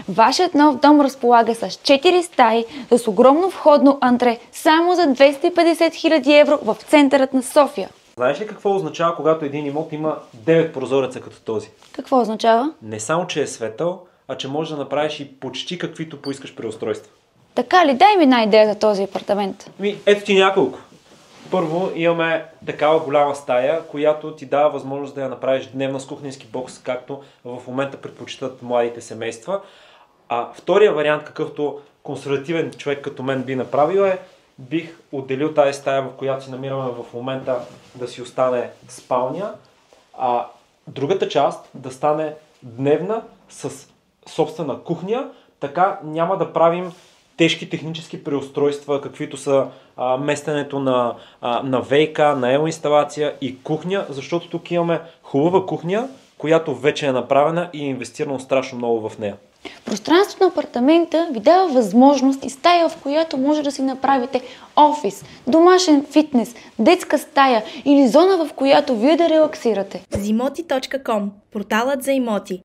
Вашият нов дом разполага с 4 стаи, с огромно входно антре, само за 250 000 евро в центърът на София. Знаеш ли какво означава, когато един имот има 9 прозореца като този? Какво означава? Не само, че е светъл, а че можеш да направиш и почти каквито поискаш преустройства. Така ли? Дай ми една идея за този апартамент. Ето ти няколко. Първо имаме такава голяма стая, която ти дава възможност да я направиш дневна с кухненски бокс, както в момента предпочитат младите семейства. А втория вариант, какъвто консервативен човек като мен би направил бих отделил тази стая, в която си намираме в момента, да си остане спалня, а другата част да стане дневна с собствена кухня, така няма да правим тежки технически преустройства, каквито са местенето на ВИК, на елоинсталация и кухня, защото тук имаме хубава кухня, която вече е направена и е инвестирано страшно много в нея. Пространството на апартамента ви дава възможност и стая, в която може да си направите офис, домашен фитнес, детска стая или зона, в която вие да релаксирате. Zimoti.com – порталът за имоти.